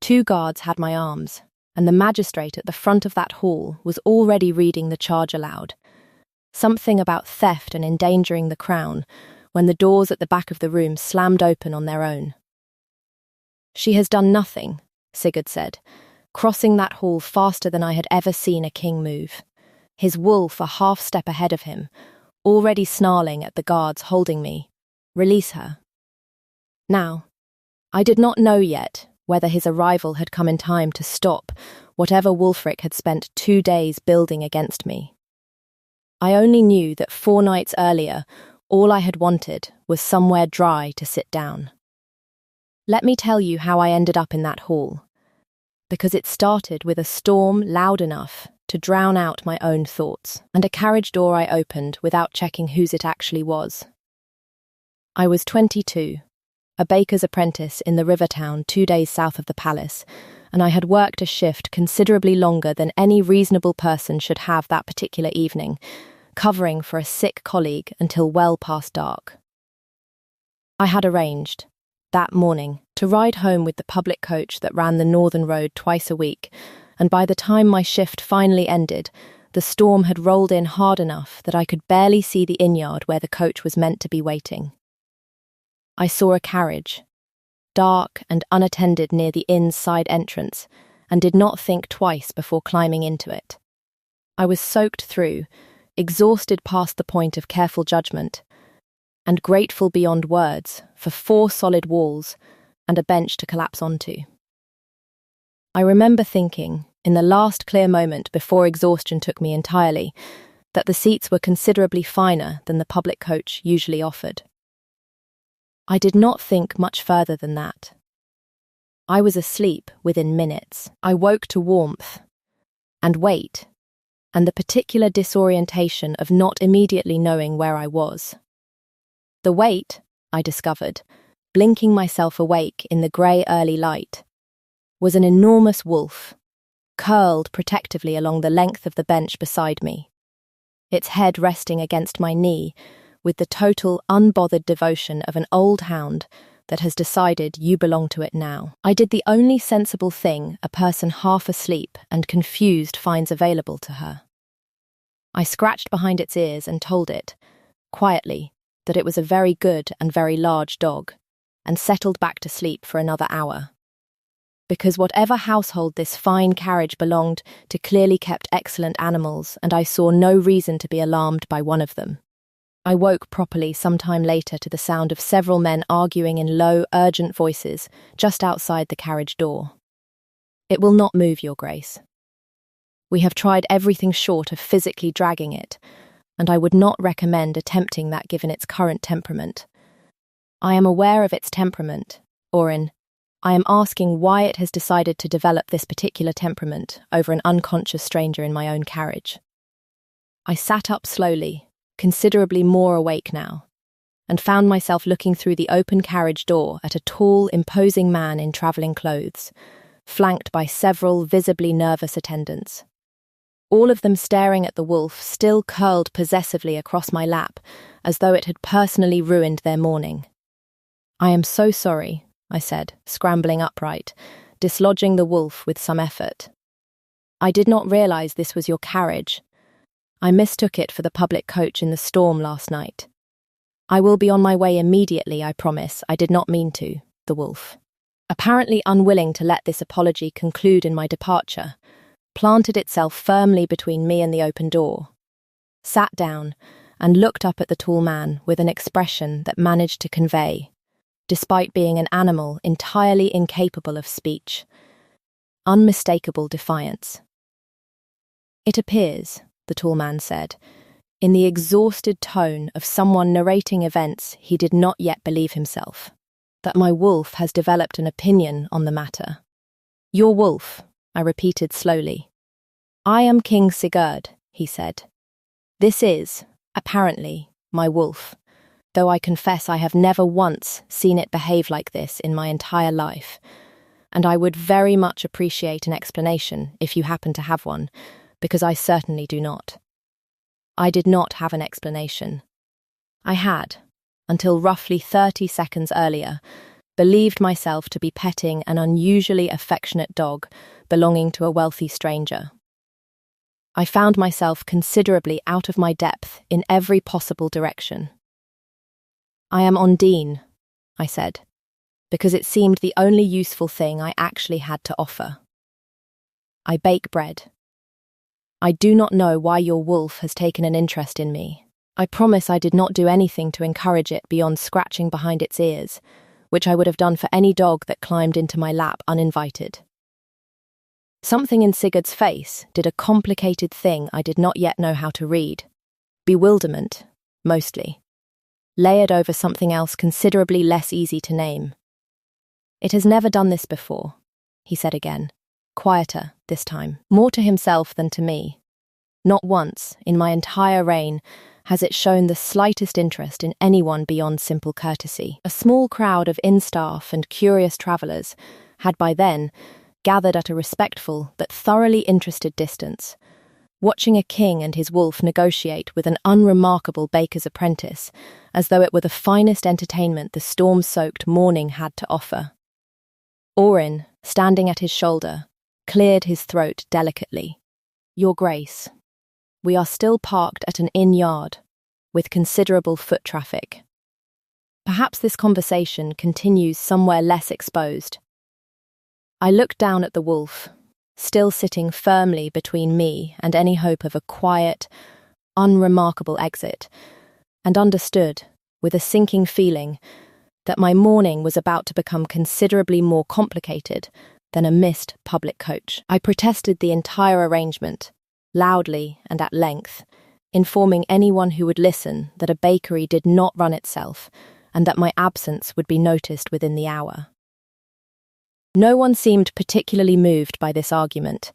2 guards had my arms, and the magistrate at the front of that hall was already reading the charge aloud. Something about theft and endangering the crown, when the doors at the back of the room slammed open on their own. "She has done nothing," Sigurd said, crossing that hall faster than I had ever seen a king move, his wolf a half step ahead of him, already snarling at the guards holding me. "Release her." Now, I did not know yet whether his arrival had come in time to stop whatever Wulfric had spent 2 days building against me. I only knew that 4 nights earlier, all I had wanted was somewhere dry to sit down. Let me tell you how I ended up in that hall, because it started with a storm loud enough to drown out my own thoughts, and a carriage door I opened without checking whose it actually was. I was 22, a baker's apprentice in the river town 2 days south of the palace, and I had worked a shift considerably longer than any reasonable person should have that particular evening, covering for a sick colleague until well past dark. I had arranged, that morning, to ride home with the public coach that ran the northern road twice a week, and by the time my shift finally ended, the storm had rolled in hard enough that I could barely see the inn-yard where the coach was meant to be waiting. I saw a carriage, dark and unattended near the inn's side entrance, and did not think twice before climbing into it. I was soaked through, exhausted past the point of careful judgment, and grateful beyond words for 4 solid walls and a bench to collapse onto. I remember thinking, in the last clear moment before exhaustion took me entirely, that the seats were considerably finer than the public coach usually offered. I did not think much further than that. I was asleep within minutes. I woke to warmth and weight, and the particular disorientation of not immediately knowing where I was. The weight, I discovered, blinking myself awake in the grey early light, was an enormous wolf, curled protectively along the length of the bench beside me, its head resting against my knee with the total unbothered devotion of an old hound that has decided you belong to it now. I did the only sensible thing a person half asleep and confused finds available to her. I scratched behind its ears and told it, quietly, that it was a very good and very large dog, and settled back to sleep for another hour. Because whatever household this fine carriage belonged to clearly kept excellent animals, and I saw no reason to be alarmed by one of them. I woke properly some time later to the sound of several men arguing in low, urgent voices just outside the carriage door. "It will not move, Your Grace. We have tried everything short of physically dragging it, and I would not recommend attempting that given its current temperament. I am aware of its temperament, Orin. I am asking why it has decided to develop this particular temperament over an unconscious stranger in my own carriage." I sat up slowly, considerably more awake now, and found myself looking through the open carriage door at a tall, imposing man in travelling clothes, flanked by several visibly nervous attendants. All of them staring at the wolf still curled possessively across my lap, as though it had personally ruined their morning. "I am so sorry," I said, scrambling upright, dislodging the wolf with some effort. "I did not realise this was your carriage. I mistook it for the public coach in the storm last night. I will be on my way immediately, I promise. I did not mean to," the wolf, apparently unwilling to let this apology conclude in my departure, planted itself firmly between me and the open door, sat down, and looked up at the tall man with an expression that managed to convey, despite being an animal entirely incapable of speech, unmistakable defiance. "It appears," the tall man said, in the exhausted tone of someone narrating events he did not yet believe himself, "that my wolf has developed an opinion on the matter." "Your wolf," I repeated slowly. "I am King Sigurd," he said. "This is, apparently, my wolf, though I confess I have never once seen it behave like this in my entire life, and I would very much appreciate an explanation if you happen to have one, because I certainly do not." I did not have an explanation. I had, until roughly 30 seconds earlier, believed myself to be petting an unusually affectionate dog belonging to a wealthy stranger. I found myself considerably out of my depth in every possible direction. "I am Ondine," I said, because it seemed the only useful thing I actually had to offer. "I bake bread. I do not know why your wolf has taken an interest in me. I promise I did not do anything to encourage it beyond scratching behind its ears, which I would have done for any dog that climbed into my lap uninvited." Something in Sigurd's face did a complicated thing I did not yet know how to read. Bewilderment, mostly, layered over something else considerably less easy to name. "It has never done this before," he said again, quieter this time, more to himself than to me. "Not once, in my entire reign, has it shown the slightest interest in anyone beyond simple courtesy." A small crowd of inn-staff and curious travellers had by then gathered at a respectful but thoroughly interested distance, watching a king and his wolf negotiate with an unremarkable baker's apprentice, as though it were the finest entertainment the storm-soaked morning had to offer. Orin, standing at his shoulder, cleared his throat delicately. "Your Grace, we are still parked at an inn yard, with considerable foot traffic. Perhaps this conversation continues somewhere less exposed." I looked down at the wolf, still sitting firmly between me and any hope of a quiet, unremarkable exit, and understood, with a sinking feeling, that my morning was about to become considerably more complicated than a missed public coach. I protested the entire arrangement, loudly and at length, informing anyone who would listen that a bakery did not run itself and that my absence would be noticed within the hour. No one seemed particularly moved by this argument,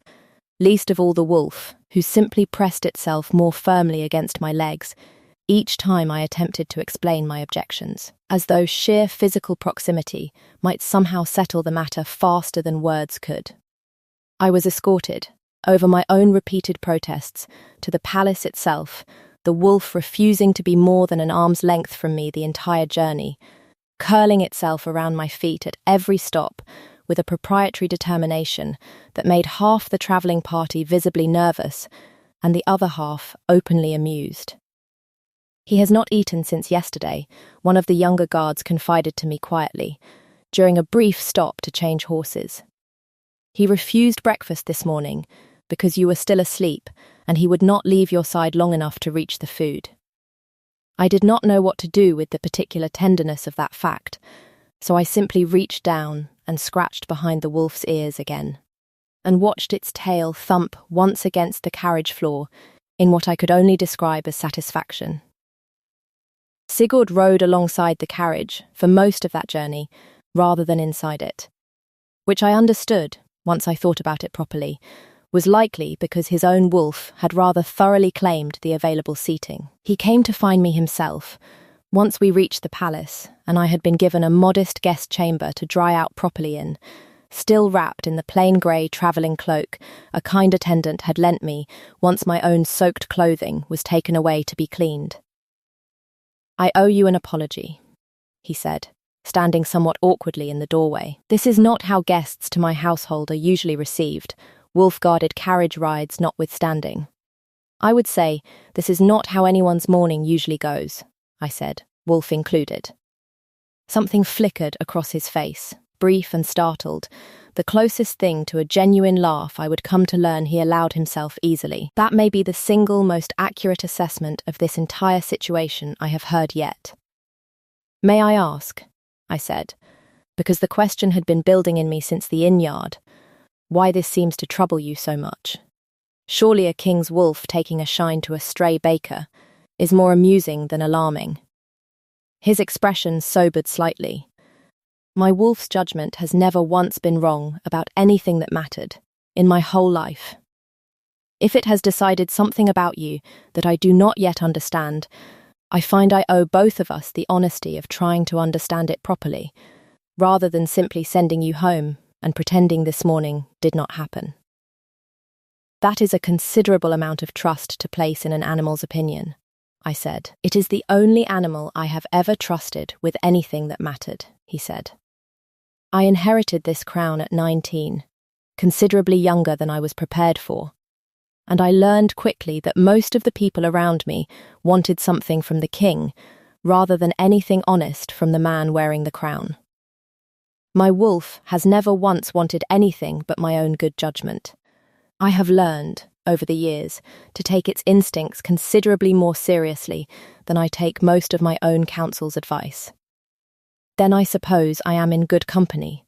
least of all the wolf, who simply pressed itself more firmly against my legs each time I attempted to explain my objections, as though sheer physical proximity might somehow settle the matter faster than words could. I was escorted, over my own repeated protests, to the palace itself, the wolf refusing to be more than an arm's length from me the entire journey, curling itself around my feet at every stop with a proprietary determination that made half the travelling party visibly nervous and the other half openly amused. "He has not eaten since yesterday," one of the younger guards confided to me quietly, during a brief stop to change horses. "He refused breakfast this morning because you were still asleep and he would not leave your side long enough to reach the food." I did not know what to do with the particular tenderness of that fact, so I simply reached down and scratched behind the wolf's ears again, and watched its tail thump once against the carriage floor in what I could only describe as satisfaction. Sigurd rode alongside the carriage for most of that journey, rather than inside it, which I understood, once I thought about it properly, was likely because his own wolf had rather thoroughly claimed the available seating. He came to find me himself, once we reached the palace, and I had been given a modest guest chamber to dry out properly in, still wrapped in the plain grey travelling cloak a kind attendant had lent me once my own soaked clothing was taken away to be cleaned. "I owe you an apology," he said, standing somewhat awkwardly in the doorway. "This is not how guests to my household are usually received, wolf-guarded carriage rides notwithstanding. I would say this is not how anyone's morning usually goes," I said, wolf included. Something flickered across his face, brief and startled, the closest thing to a genuine laugh I would come to learn he allowed himself easily. "That may be the single most accurate assessment of this entire situation I have heard yet." "May I ask," I said, because the question had been building in me since the inn yard, "why this seems to trouble you so much? Surely a king's wolf taking a shine to a stray baker is more amusing than alarming." His expression sobered slightly. "My wolf's judgment has never once been wrong about anything that mattered, in my whole life. If it has decided something about you that I do not yet understand, I find I owe both of us the honesty of trying to understand it properly, rather than simply sending you home and pretending this morning did not happen. That is a considerable amount of trust to place in an animal's opinion," I said. "It is the only animal I have ever trusted with anything that mattered," he said. I inherited this crown at 19, considerably younger than I was prepared for, and I learned quickly that most of the people around me wanted something from the king rather than anything honest from the man wearing the crown. My wolf has never once wanted anything but my own good judgment. I have learned, over the years, to take its instincts considerably more seriously than I take most of my own counsel's advice. Then I suppose I am in good company,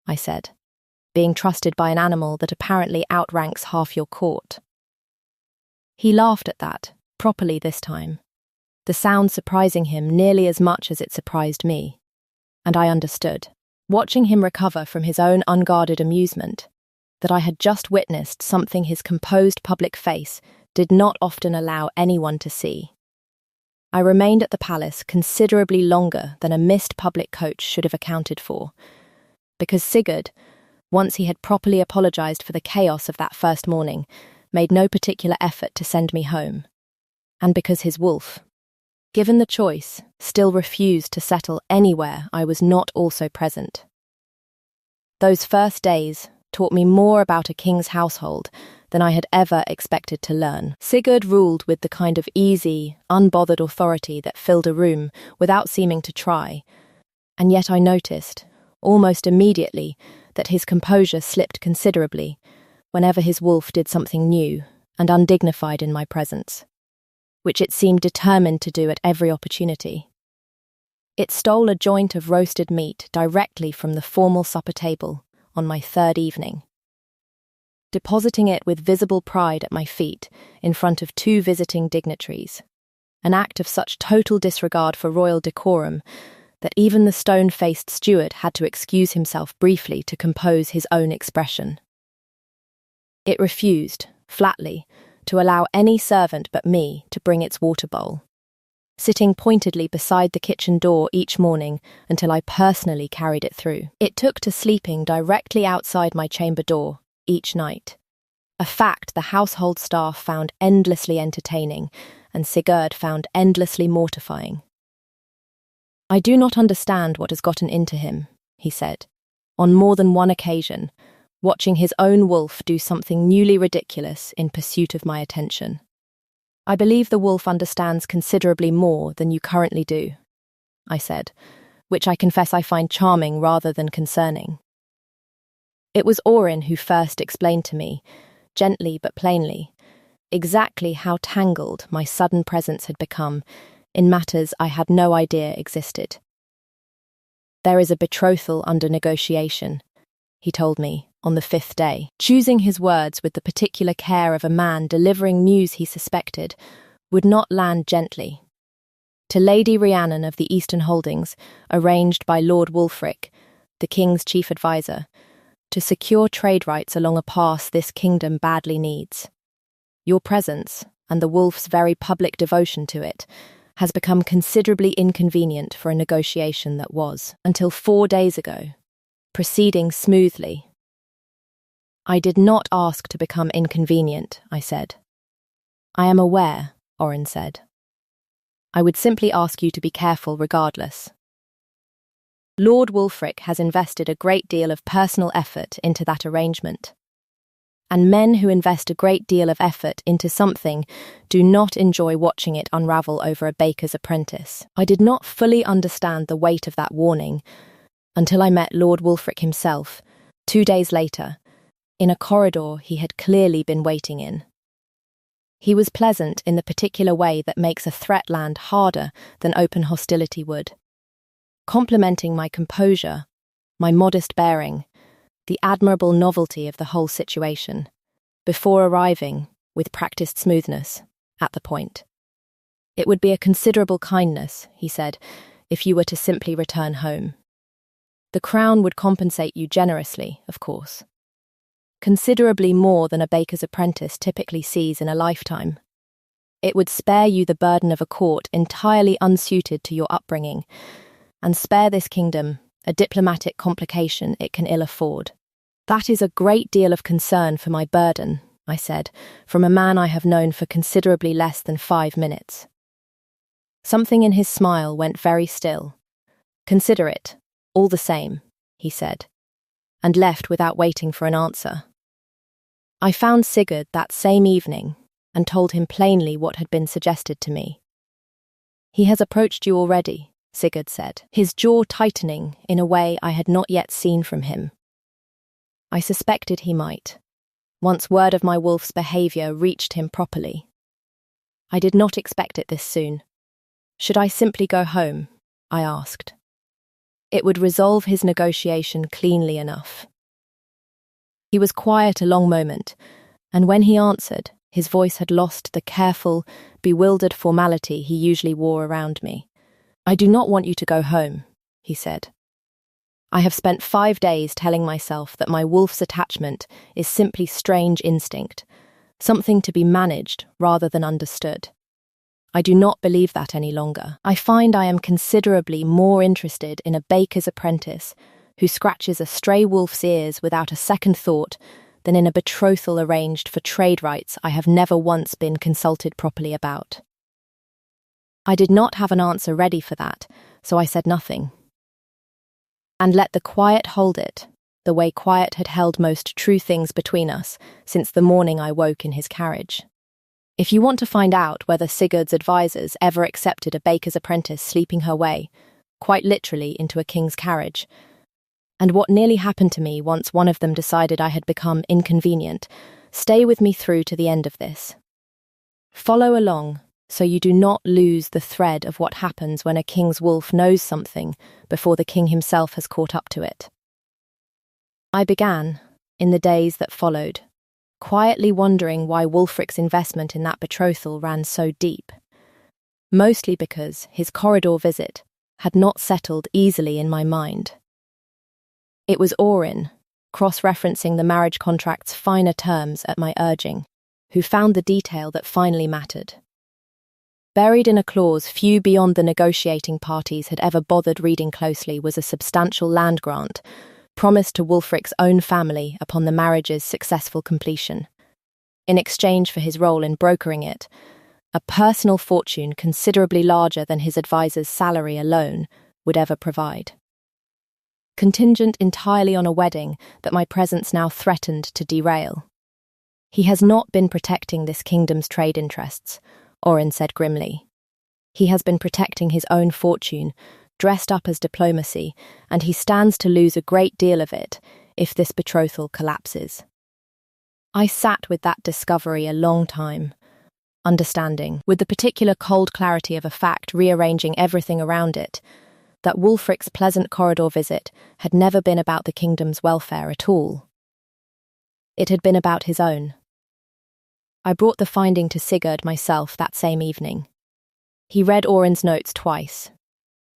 I said, being trusted by an animal that apparently outranks half your court. He laughed at that, properly this time, the sound surprising him nearly as much as it surprised me, and I understood, watching him recover from his own unguarded amusement, that I had just witnessed something his composed public face did not often allow anyone to see. I remained at the palace considerably longer than a missed public coach should have accounted for, because Sigurd, once he had properly apologised for the chaos of that first morning, made no particular effort to send me home, and because his wolf, given the choice, still refused to settle anywhere I was not also present. Those first days taught me more about a king's household than I had ever expected to learn. Sigurd ruled with the kind of easy, unbothered authority that filled a room without seeming to try, and yet I noticed, almost immediately, that his composure slipped considerably whenever his wolf did something new and undignified in my presence, which it seemed determined to do at every opportunity. It stole a joint of roasted meat directly from the formal supper table on my third evening, depositing it with visible pride at my feet in front of 2 visiting dignitaries, an act of such total disregard for royal decorum that even the stone-faced steward had to excuse himself briefly to compose his own expression. It refused, flatly, to allow any servant but me to bring its water bowl, sitting pointedly beside the kitchen door each morning until I personally carried it through. It took to sleeping directly outside my chamber door each night, a fact the household staff found endlessly entertaining and Sigurd found endlessly mortifying. "I do not understand what has gotten into him," he said, on more than one occasion, watching his own wolf do something newly ridiculous in pursuit of my attention. "I believe the wolf understands considerably more than you currently do," I said, which I confess I find charming rather than concerning. It was Orin who first explained to me, gently but plainly, exactly how tangled my sudden presence had become in matters I had no idea existed. "There is a betrothal under negotiation," he told me on the 5th day, choosing his words with the particular care of a man delivering news he suspected would not land gently. "To Lady Rhiannon of the Eastern Holdings, arranged by Lord Wulfric, the king's chief adviser, to secure trade rights along a pass this kingdom badly needs. Your presence, and the wolf's very public devotion to it, has become considerably inconvenient for a negotiation that was, until 4 days ago, proceeding smoothly." "I did not ask to become inconvenient," I said. "I am aware," Orin said. "I would simply ask you to be careful regardless. Lord Wulfric has invested a great deal of personal effort into that arrangement, and men who invest a great deal of effort into something do not enjoy watching it unravel over a baker's apprentice." I did not fully understand the weight of that warning until I met Lord Wulfric himself, 2 days later, in a corridor he had clearly been waiting in. He was pleasant in the particular way that makes a threat land harder than open hostility would, complimenting my composure, my modest bearing, the admirable novelty of the whole situation, before arriving, with practised smoothness, at the point. "It would be a considerable kindness," he said, "if you were to simply return home. The Crown would compensate you generously, of course. Considerably more than a baker's apprentice typically sees in a lifetime. It would spare you the burden of a court entirely unsuited to your upbringing, and spare this kingdom a diplomatic complication it can ill afford." "That is a great deal of concern for my burden," I said, from a man I have known for considerably less than 5 minutes. Something in his smile went very still. "Consider it, all the same," he said, and left without waiting for an answer. I found Sigurd that same evening and told him plainly what had been suggested to me. He has approached you already, Sigurd said, his jaw tightening in a way I had not yet seen from him. I suspected he might, once word of my wolf's behaviour reached him properly. I did not expect it this soon. Should I simply go home? I asked. It would resolve his negotiation cleanly enough. He was quiet a long moment, and when he answered, his voice had lost the careful, bewildered formality he usually wore around me. I do not want you to go home, he said. I have spent 5 days telling myself that my wolf's attachment is simply strange instinct, something to be managed rather than understood. I do not believe that any longer. I find I am considerably more interested in a baker's apprentice who scratches a stray wolf's ears without a second thought than in a betrothal arranged for trade rights I have never once been consulted properly about. I did not have an answer ready for that, so I said nothing. And let the quiet hold it, the way quiet had held most true things between us since the morning I woke in his carriage. If you want to find out whether Sigurd's advisers ever accepted a baker's apprentice sleeping her way, quite literally into a king's carriage, and what nearly happened to me once one of them decided I had become inconvenient, stay with me through to the end of this. Follow along, so you do not lose the thread of what happens when a king's wolf knows something before the king himself has caught up to it. I began, in the days that followed, quietly wondering why Wulfric's investment in that betrothal ran so deep, mostly because his corridor visit had not settled easily in my mind. It was Orin, cross-referencing the marriage contract's finer terms at my urging, who found the detail that finally mattered. Buried in a clause few beyond the negotiating parties had ever bothered reading closely was a substantial land grant promised to Wulfric's own family upon the marriage's successful completion. In exchange for his role in brokering it, a personal fortune considerably larger than his advisor's salary alone would ever provide. Contingent entirely on a wedding that my presence now threatened to derail. He has not been protecting this kingdom's trade interests, Orin said grimly. He has been protecting his own fortune, dressed up as diplomacy, and he stands to lose a great deal of it if this betrothal collapses. I sat with that discovery a long time, understanding, with the particular cold clarity of a fact rearranging everything around it, that Wulfric's pleasant corridor visit had never been about the kingdom's welfare at all. It had been about his own. I brought the finding to Sigurd myself that same evening. He read Orin's notes twice,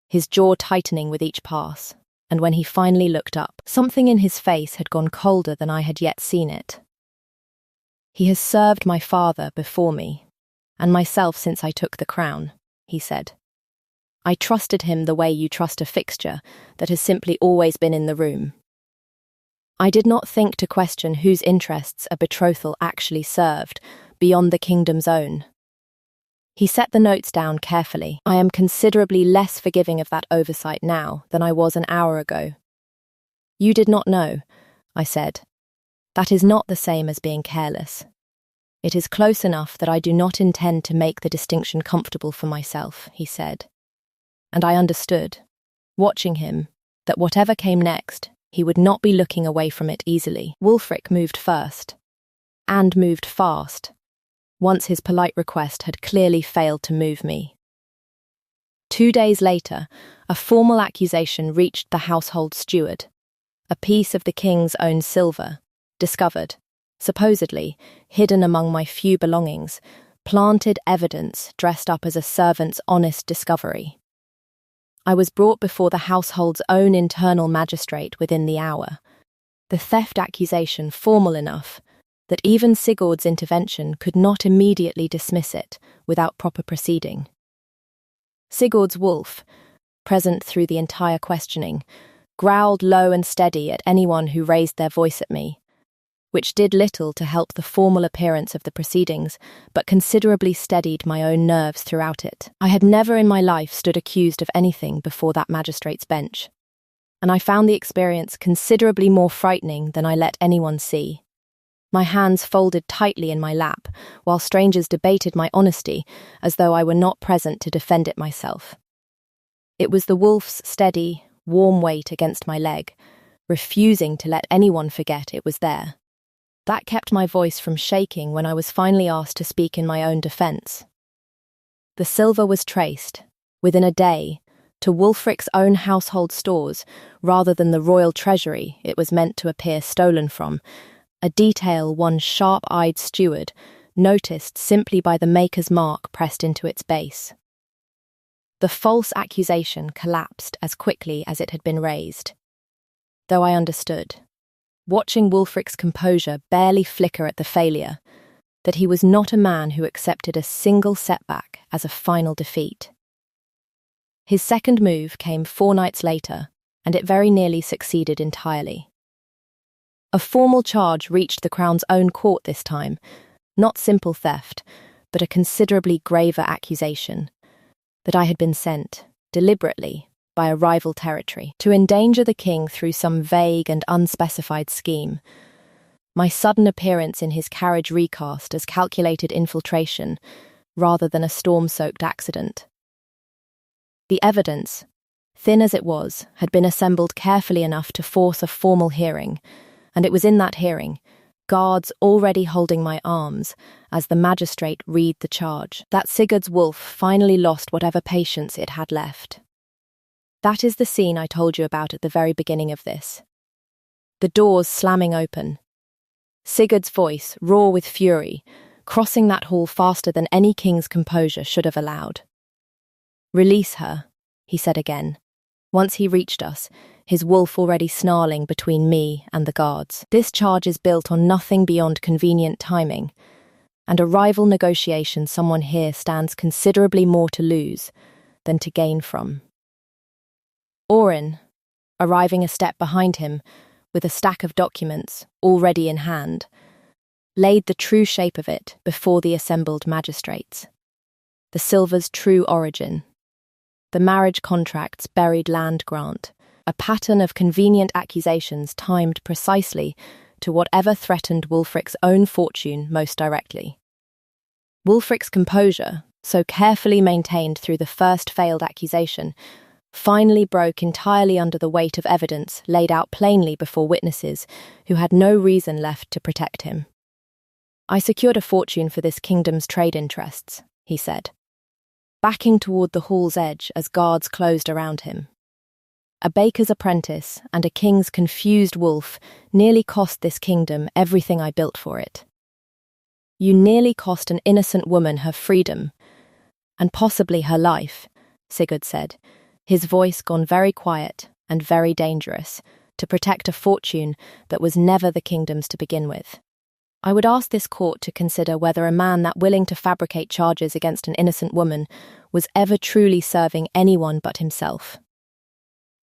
his jaw tightening with each pass, and when he finally looked up, something in his face had gone colder than I had yet seen it. He has served my father before me, and myself since I took the crown, he said. I trusted him the way you trust a fixture that has simply always been in the room. I did not think to question whose interests a betrothal actually served, beyond the kingdom's own. He set the notes down carefully. I am considerably less forgiving of that oversight now than I was an hour ago. You did not know, I said. That is not the same as being careless. It is close enough that I do not intend to make the distinction comfortable for myself, he said. And I understood, watching him, that whatever came next, he would not be looking away from it easily. Wulfric moved first, and moved fast, once his polite request had clearly failed to move me. 2 days later, a formal accusation reached the household steward. A piece of the king's own silver, discovered, supposedly, hidden among my few belongings, planted evidence dressed up as a servant's honest discovery. I was brought before the household's own internal magistrate within the hour, the theft accusation formal enough that even Sigurd's intervention could not immediately dismiss it without proper proceeding. Sigurd's wolf, present through the entire questioning, growled low and steady at anyone who raised their voice at me, which did little to help the formal appearance of the proceedings, but considerably steadied my own nerves throughout it. I had never in my life stood accused of anything before that magistrate's bench. and I found the experience considerably more frightening than I let anyone see. My hands folded tightly in my lap, while strangers debated my honesty as though I were not present to defend it myself. It was the wolf's steady, warm weight against my leg, refusing to let anyone forget it was there. That kept my voice from shaking when I was finally asked to speak in my own defence. The silver was traced, within a day, to Wulfric's own household stores rather than the royal treasury it was meant to appear stolen from, a detail one sharp-eyed steward noticed simply by the maker's mark pressed into its base. The false accusation collapsed as quickly as it had been raised. Though I understood, watching Wulfric's composure barely flicker at the failure, that he was not a man who accepted a single setback as a final defeat. His second move came 4 nights later, and it very nearly succeeded entirely. A formal charge reached the Crown's own court this time, not simple theft, but a considerably graver accusation, that I had been sent, deliberately, by a rival territory, to endanger the king through some vague and unspecified scheme. My sudden appearance in his carriage recast as calculated infiltration, rather than a storm-soaked accident. The evidence, thin as it was, had been assembled carefully enough to force a formal hearing, and it was in that hearing, guards already holding my arms as the magistrate read the charge, that Sigurd's wolf finally lost whatever patience it had left. That is the scene I told you about at the very beginning of this. The doors slamming open. Sigurd's voice, raw with fury, crossing that hall faster than any king's composure should have allowed. "Release her," he said again. Once he reached us, his wolf already snarling between me and the guards. This charge is built on nothing beyond convenient timing, and a rival negotiation someone here stands considerably more to lose than to gain from. Orin, arriving a step behind him, with a stack of documents already in hand, laid the true shape of it before the assembled magistrates. The silver's true origin, the marriage contract's buried land grant, a pattern of convenient accusations timed precisely to whatever threatened Wulfric's own fortune most directly. Wulfric's composure, so carefully maintained through the first failed accusation, finally broke entirely under the weight of evidence laid out plainly before witnesses who had no reason left to protect him. "I secured a fortune for this kingdom's trade interests," he said, backing toward the hall's edge as guards closed around him. "A baker's apprentice and a king's confused wolf nearly cost this kingdom everything I built for it. You nearly cost an innocent woman her freedom, and possibly her life," Sigurd said, his voice gone very quiet and very dangerous, to protect a fortune that was never the kingdom's to begin with. "I would ask this court to consider whether a man that willing to fabricate charges against an innocent woman was ever truly serving anyone but himself."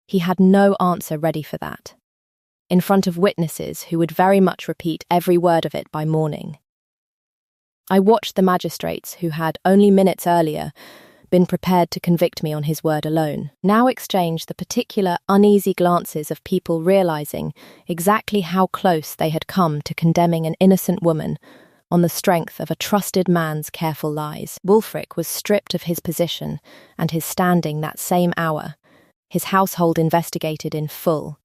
He had no answer ready for that, in front of witnesses who would very much repeat every word of it by morning. I watched the magistrates who had, only minutes earlier, been prepared to convict me on his word alone, now exchange the particular uneasy glances of people realizing exactly how close they had come to condemning an innocent woman on the strength of a trusted man's careful lies. Wulfric was stripped of his position and his standing that same hour, his household investigated in full,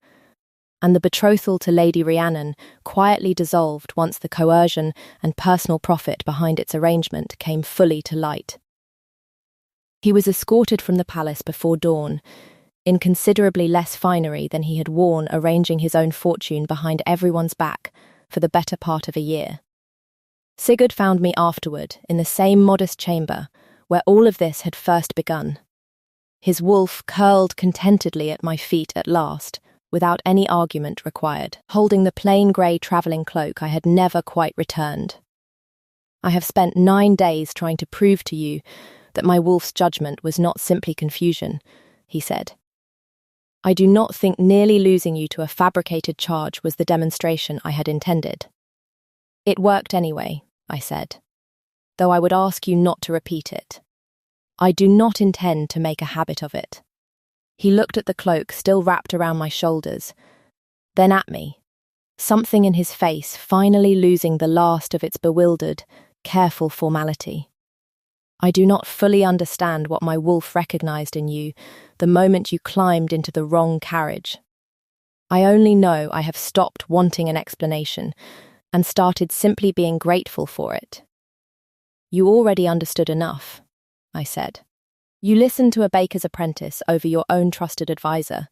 and the betrothal to Lady Rhiannon quietly dissolved once the coercion and personal profit behind its arrangement came fully to light. He was escorted from the palace before dawn, in considerably less finery than he had worn arranging his own fortune behind everyone's back for the better part of a year. Sigurd found me afterward in the same modest chamber where all of this had first begun. His wolf curled contentedly at my feet at last, without any argument required, holding the plain grey travelling cloak I had never quite returned. "I have spent 9 days trying to prove to you that my wolf's judgment was not simply confusion," he said. "I do not think nearly losing you to a fabricated charge was the demonstration I had intended." "It worked anyway," I said, "though I would ask you not to repeat it. I do not intend to make a habit of it. He looked at the cloak still wrapped around my shoulders, then at me, something in his face finally losing the last of its bewildered, careful formality. I do not fully understand what my wolf recognized in you the moment you climbed into the wrong carriage. I only know I have stopped wanting an explanation and started simply being grateful for it. You already understood enough, I said. You listened to a baker's apprentice over your own trusted advisor,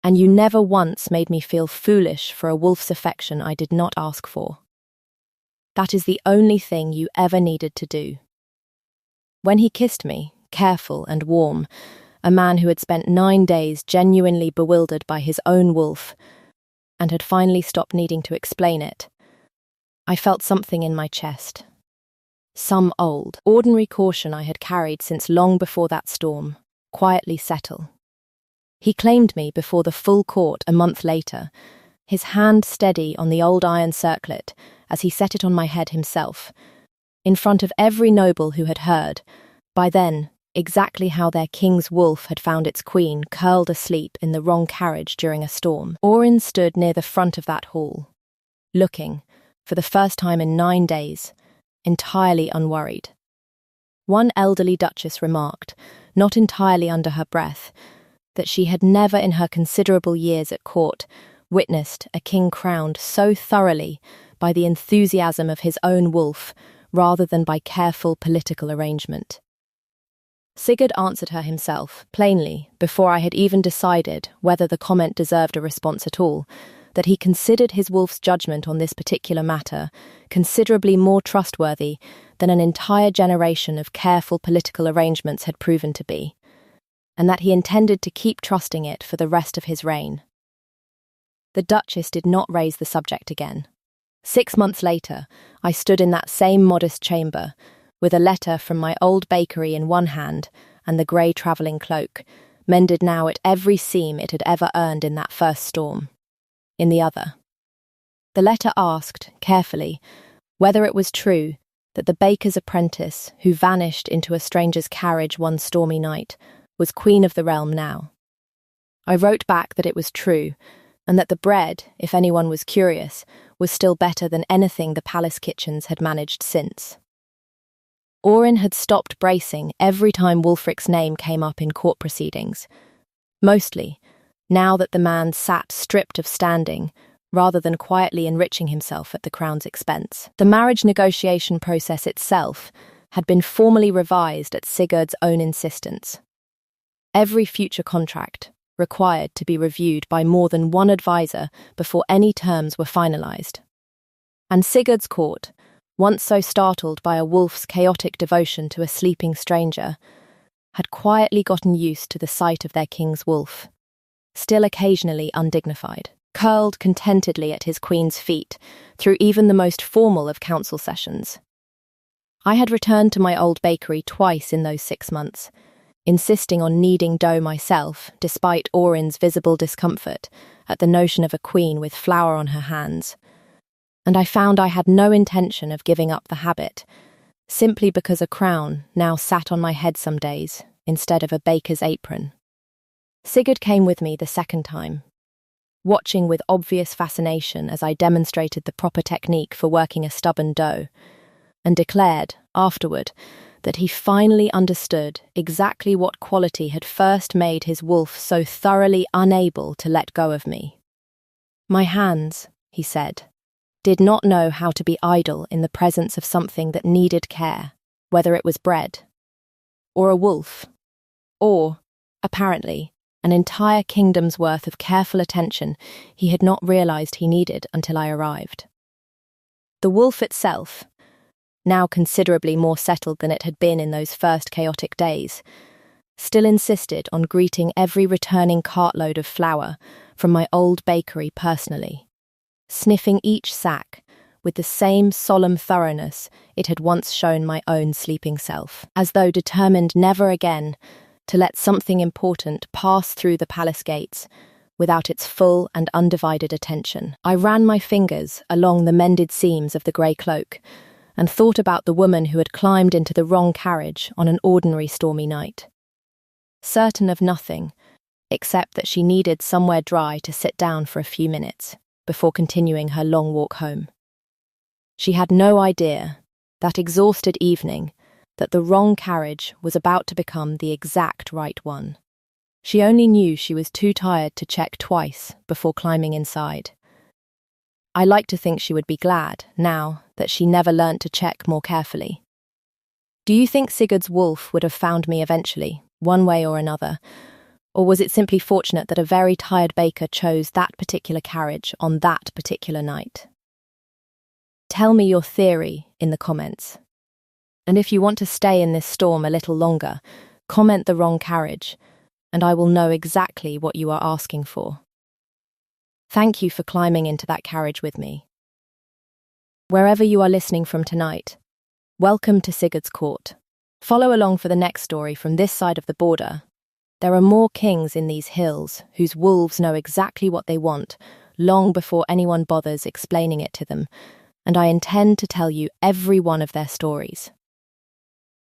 and you never once made me feel foolish for a wolf's affection I did not ask for. That is the only thing you ever needed to do. When he kissed me, careful and warm, a man who had spent 9 days genuinely bewildered by his own wolf, and had finally stopped needing to explain it, I felt something in my chest. Some old, ordinary caution I had carried since long before that storm, quietly settle. He claimed me before the full court a month later, his hand steady on the old iron circlet as he set it on my head himself, in front of every noble who had heard, by then, exactly how their king's wolf had found its queen curled asleep in the wrong carriage during a storm. Orin stood near the front of that hall, looking, for the first time in 9 days, entirely unworried. One elderly duchess remarked, not entirely under her breath, that she had never in her considerable years at court witnessed a king crowned so thoroughly by the enthusiasm of his own wolf rather than by careful political arrangement. Sigurd answered her himself, plainly, before I had even decided whether the comment deserved a response at all, that he considered his wolf's judgment on this particular matter considerably more trustworthy than an entire generation of careful political arrangements had proven to be, and that he intended to keep trusting it for the rest of his reign. The Duchess did not raise the subject again. 6 months later, I stood in that same modest chamber, with a letter from my old bakery in one hand and the grey travelling cloak, mended now at every seam it had ever earned in that first storm, in the other. The letter asked, carefully, whether it was true that the baker's apprentice, who vanished into a stranger's carriage one stormy night, was queen of the realm now. I wrote back that it was true, and that the bread, if anyone was curious, was still better than anything the palace kitchens had managed since. Orin had stopped bracing every time Wulfric's name came up in court proceedings, mostly now that the man sat stripped of standing, rather than quietly enriching himself at the crown's expense. The marriage negotiation process itself had been formally revised at Sigurd's own insistence. Every future contract required to be reviewed by more than one advisor before any terms were finalised. And Sigurd's court, once so startled by a wolf's chaotic devotion to a sleeping stranger, had quietly gotten used to the sight of their king's wolf, still occasionally undignified, curled contentedly at his queen's feet through even the most formal of council sessions. I had returned to my old bakery twice in those 6 months, insisting on kneading dough myself, despite Orin's visible discomfort at the notion of a queen with flour on her hands. And I found I had no intention of giving up the habit, simply because a crown now sat on my head some days, instead of a baker's apron. Sigurd came with me the second time, watching with obvious fascination as I demonstrated the proper technique for working a stubborn dough, and declared, afterward, that he finally understood exactly what quality had first made his wolf so thoroughly unable to let go of me. My hands, he said, did not know how to be idle in the presence of something that needed care, whether it was bread, or a wolf, or, apparently, an entire kingdom's worth of careful attention he had not realised he needed until I arrived. The wolf itself, now considerably more settled than it had been in those first chaotic days, still insisted on greeting every returning cartload of flour from my old bakery personally, sniffing each sack with the same solemn thoroughness it had once shown my own sleeping self, as though determined never again to let something important pass through the palace gates without its full and undivided attention. I ran my fingers along the mended seams of the grey cloak and thought about the woman who had climbed into the wrong carriage on an ordinary stormy night. Certain of nothing, except that she needed somewhere dry to sit down for a few minutes before continuing her long walk home. She had no idea, that exhausted evening, that the wrong carriage was about to become the exact right one. She only knew she was too tired to check twice before climbing inside. I like to think she would be glad, now, that she never learnt to check more carefully. Do you think Sigurd's wolf would have found me eventually, one way or another? Or was it simply fortunate that a very tired baker chose that particular carriage on that particular night? Tell me your theory in the comments. And if you want to stay in this storm a little longer, comment the wrong carriage, and I will know exactly what you are asking for. Thank you for climbing into that carriage with me. Wherever you are listening from tonight, welcome to Sigurd's Court. Follow along for the next story from this side of the border. There are more kings in these hills whose wolves know exactly what they want, long before anyone bothers explaining it to them, and I intend to tell you every one of their stories.